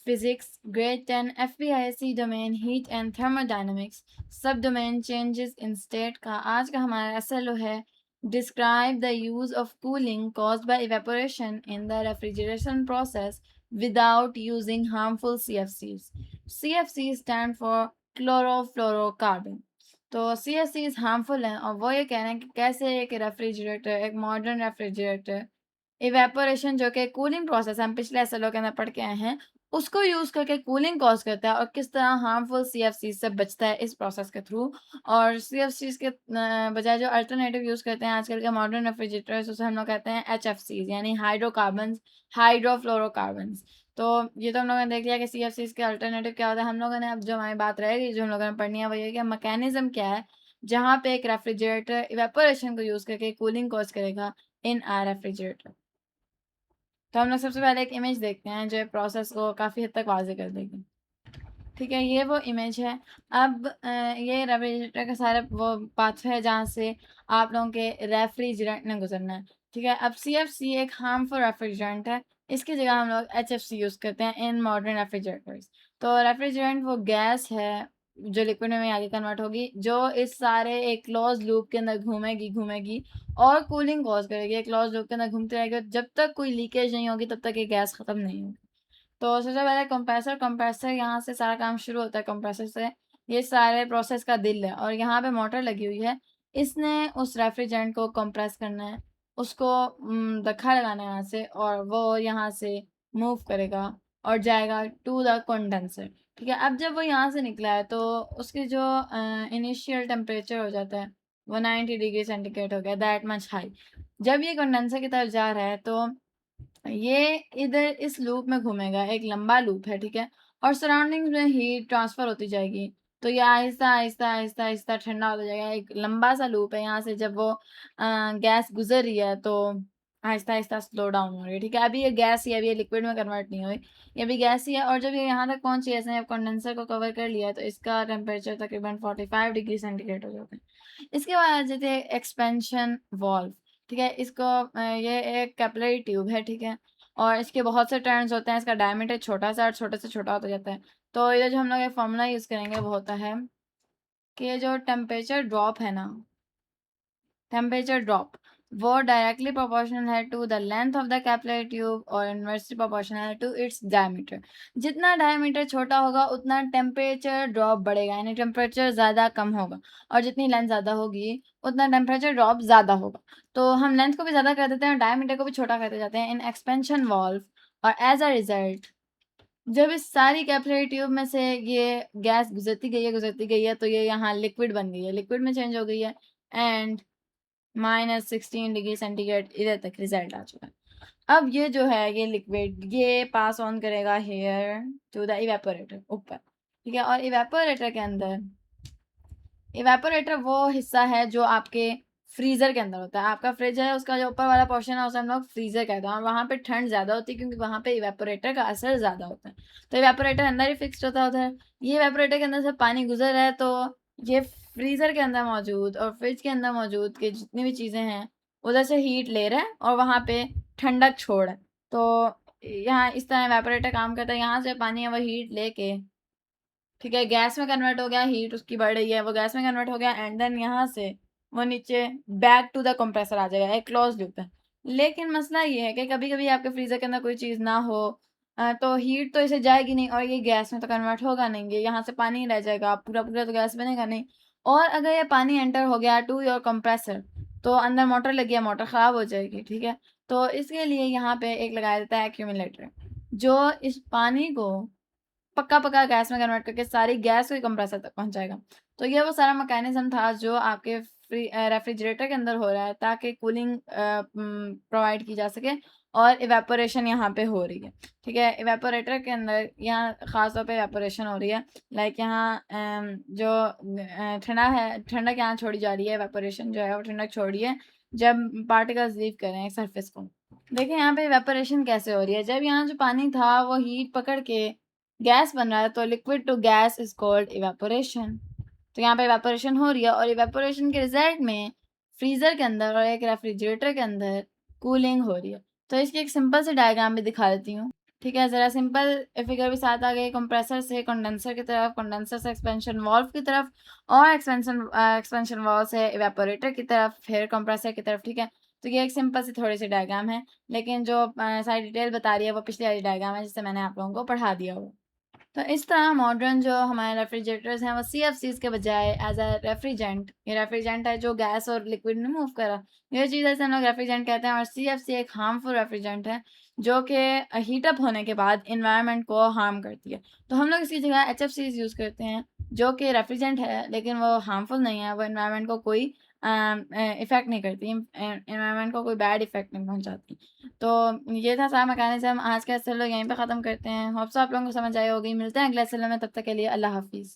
Physics, Grade 10, FPIC domain, Heat and Thermodynamics, सब domain changes in state का आज का हमारा SLO है Describe the use of cooling caused by evaporation in the refrigeration process without using harmful CFCs. CFCs stand for chlorofluorocarbon. तो CFCs harmful हैं और वो ये कह रहे हैं कि कैसे एक रेफ्रिजरेटर, एक मॉडर्न रेफ्रिजरेटर इवेपोरेशन जो कि कूलिंग प्रोसेस हम पिछले एसएलओ के अंदर पढ़ के आए हैं, उसको यूज़ करके कूलिंग कॉज़ करता है और किस तरह हार्मफुल सीएफसीज़ से बचता है इस प्रोसेस के थ्रू। और सीएफसीज़ के बजाय जो अल्टरनेटिव यूज़ करते हैं आजकल के मॉडर्न रेफ्रिजरेटर्स, उसे हम लोग कहते हैं एचएफसीज़, यानी हाइड्रोकार्बन्स, हाइड्रोफ्लोरोकार्बन्स। तो ये तो हम लोगों ने देख लिया कि सीएफसीज़ के अल्टरनेटिव क्या होता है। हम लोगों ने अब जो हमारी बात रहेगी, जो हम लोगों ने पढ़नी है, वो ये है कि मैकेनिज़्म क्या है, जहाँ पे एक रेफ्रिजरेटर इवेपोरेशन को यूज़ करके कूलिंग कॉज़ करेगा इन अ रेफ्रिजरेटर। तो हम लोग सबसे पहले एक इमेज देखते हैं जो प्रोसेस को काफ़ी हद तक वाज़ेह कर देगी। ठीक है, ये वो इमेज है। अब ये रेफ्रिजरेटर का सारा वो पाथ है जहाँ से आप लोगों के रेफ्रिजरेंट ने गुजरना है। ठीक है, अब सीएफसी एक हार्मफुल रेफ्रिजरेंट है। इसकी जगह हम लोग एचएफसी यूज़ करते हैं इन मॉडर्न रेफ्रिजरेटर्स। तो रेफ्रिजरेंट वो गैस है जो लिक्विड में आगे कन्वर्ट होगी, जो इस सारे एक क्लोज लूप के अंदर घूमेगी और कूलिंग कॉज करेगी। एक क्लोज लूप के अंदर घूमती रहेगी, जब तक कोई लीकेज नहीं होगी तब तक ये गैस ख़त्म नहीं होगी। तो सबसे पहले कंप्रेसर यहाँ से सारा काम शुरू होता है। कंप्रेसर से ये सारे प्रोसेस का दिल है और यहाँ पे मोटर लगी हुई है। इसने उस रेफ्रिजरेंट को कंप्रेस करना है, उसको धक्का लगाना है यहाँ से, और वो यहाँ से मूव करेगा और जाएगा टू द कंडेंसर। ठीक है, अब जब वो यहाँ से निकला है तो उसकी जो इनिशियल टेम्परेचर हो जाता है 190 डिग्री सेंटीग्रेड हो गया, दैट मच हाई। जब ये कंडेंसर की तरफ जा रहा है तो ये इधर इस लूप में घूमेगा, एक लंबा लूप है, ठीक है, और सराउंडिंग्स में हीट ट्रांसफ़र होती जाएगी। तो ये आहिस्ता आहिस्ता आहिस्ता आहिस्ता ठंडा होता जाएगा। एक लंबा सा लूप है, यहाँ से जब वो गैस गुजर रही है तो आहिस्ता आहिस्ता स्लो डाउन हो रही है। ठीक है, अभी ये गैस ही है, अभी ये लिक्विड में कन्वर्ट नहीं हुई, ये अभी गैस ही है। और जब ये यहाँ तक पहुँची है, इसने जब कंडेंसर को कवर कर लिया है, तो इसका टेम्परेचर तकरीबन 45 डिग्री सेंटीग्रेड हो जाता है। इसके बाद आ जाते हैं एक्सपेंशन वाल्व। ठीक है, इसको ये एक कैपिलरी ट्यूब है, ठीक है, और इसके बहुत से टर्न्स होते हैं। इसका डायमीटर छोटा सा और छोटे से छोटा होता जाता है। तो इधर जो हम लोग ये फॉर्मूला यूज़ करेंगे वो होता है कि जो टेम्परेचर ड्रॉप है ना, टेम्परेचर ड्रॉप वो डायरेक्टली प्रोपोर्शनल है to the length of the capillary tube और इनवर्सली प्रोपोर्शनल है टू इट्स डायमीटर। जितना डायमीटर छोटा होगा उतना टेम्परेचर ड्रॉप बढ़ेगा, यानी टेम्परेचर ज़्यादा कम होगा, और जितनी लेंथ ज़्यादा होगी उतना टेम्परेचर ड्रॉप ज़्यादा होगा। तो हम लेंथ को भी ज़्यादा कर देते हैं और डायमीटर को भी छोटा करते जाते हैं इन एक्सपेंशन वाल्व। और एज अ रिजल्ट जब इस सारी कैपिलरी ट्यूब में से ये गैस गुजरती गई है तो ये यहाँ लिक्विड बन गई है, लिक्विड में चेंज हो गई है, एंड -16 डिग्री सेंटीग्रेड इधर तक रिजल्ट आ चुका है। अब ये जो है ये लिक्विड ये पास ऑन करेगा हेयर टू द इवेपोरेटर ऊपर। ठीक है, और इवेपोरेटर के अंदर, इवेपोरेटर वो हिस्सा है जो आपके फ्रीज़र के अंदर होता है। आपका फ्रिज है, उसका जो ऊपर वाला पोर्शन है उसे हम लोग फ्रीज़र कहते हैं, और वहाँ पे ठंड ज़्यादा होती है क्योंकि वहाँ पे इवेपोरेटर का असर ज़्यादा होता है। तो इवेपोरेटर अंदर ही फिक्स्ड होता है उधर। ये इवेपोरेटर के अंदर से पानी गुजर रहा है तो ये फ्रीज़र के अंदर मौजूद और फ्रिज के अंदर मौजूद की जितनी भी चीज़ें हैं उधर से हीट ले रहा है और वहाँ पे ठंडक छोड़ है। तो यहाँ इस तरह इवेपोरेटर काम करता है। यहाँ से पानी है वो हीट लेके, ठीक है, गैस में कन्वर्ट हो गया, हीट उसकी बढ़ रही है, वो गैस में कन्वर्ट हो गया, एंड देन यहाँ से वो नीचे बैक टू द कंप्रेसर आ जाएगा, एक क्लोज लूप है। लेकिन मसला ये है कि कभी कभी आपके फ्रीजर के अंदर कोई चीज़ ना हो, तो हीट तो इसे जाएगी नहीं और ये गैस में तो कन्वर्ट होगा नहीं, ये यहाँ से पानी ही रह जाएगा, पूरा पूरा तो गैस बनेगा नहीं। और अगर ये पानी एंटर हो गया टू योर कंप्रेसर तो अंदर मोटर लगी है, मोटर ख़राब हो जाएगी। ठीक है, तो इसके लिए यहाँ पे एक लगाया जाता है एक्यूमुलेटर, जो इस पानी को पक्का गैस में कन्वर्ट करके सारी गैस को कंप्रेसर तक पहुंचाएगा। तो ये वो सारा मैकेनिज्म था जो आपके रेफ्रिजरेटर के अंदर हो रहा है ताकि कूलिंग प्रोवाइड की जा सके और इवेपोरेशन यहाँ पे हो रही है। ठीक है, इवेपोरेटर के अंदर यहाँ ख़ास तौर पे इवेपोरेशन हो रही है, लाइक यहाँ जो ठंडक यहाँ छोड़ी जा रही है, इवेपोरेशन जो है वो ठंडक छोड़ रही है जब पार्टिकल्स लीव कर रहे हैं सरफेस को। देखिए यहाँ पे इवेपोरेशन कैसे हो रही है, जब यहाँ जो पानी था वो हीट पकड़ के गैस बन रहा है तो liquid to gas is called evaporation. तो यहाँ पे इवेपोरेशन हो रही है और इवेपोरेशन के रिजल्ट में फ्रीज़र के अंदर और एक रेफ्रिजरेटर के अंदर कूलिंग हो रही है। तो इसकी एक सिंपल सी डायग्राम भी दिखा देती हूँ। ठीक है, ज़रा सिंपल फिगर भी साथ आ गई, कंप्रेसर से कंडेंसर की तरफ, कंडेंसर से एक्सपेंशन वाल्व की तरफ और एक्सपेंशन वाल्व से इवेपोरेटर की तरफ, फिर कंप्रेसर की तरफ, ठीक है। तो ये एक सिंपल सी थोड़ी-सी डायग्राम है, लेकिन जो सारी डिटेल बता रही है वो पिछली वाली डायग्राम है जिसे मैंने आप लोगों को पढ़ा दिया हुआ। तो इस तरह मॉडर्न जो हमारे रेफ्रिजरेटर्स हैं वो सीएफसीज़ के बजाय एज़ अ रेफ्रिजरेंट, ये रेफ्रिजरेंट है जो गैस और लिक्विड में मूव करा, ये चीज़ ऐसे हम लोग रेफ्रिजरेंट कहते हैं। और सीएफसी एक हार्मफुल रेफ्रिजरेंट है जो कि हीट अप होने के बाद एनवायरनमेंट को हार्म करती है। तो हम लोग इसकी जगह एचएफसीज़ यूज़ करते हैं जो कि रेफ्रिजरेंट है लेकिन वो हार्मफुल नहीं है, वो एनवायरनमेंट को कोई इफ़ेक्ट नहीं करती, एनवायरनमेंट को कोई बैड इफ़ेक्ट नहीं पहुँचाती। तो ये था सारा मैकेनिज़्म। आज का एपिसोड लोग यहीं पे ख़त्म करते हैं। होप सो आप लोगों को समझ आई होगी। मिलते हैं अगले एपिसोड में, तब तक के लिए अल्लाह हाफ़िज़।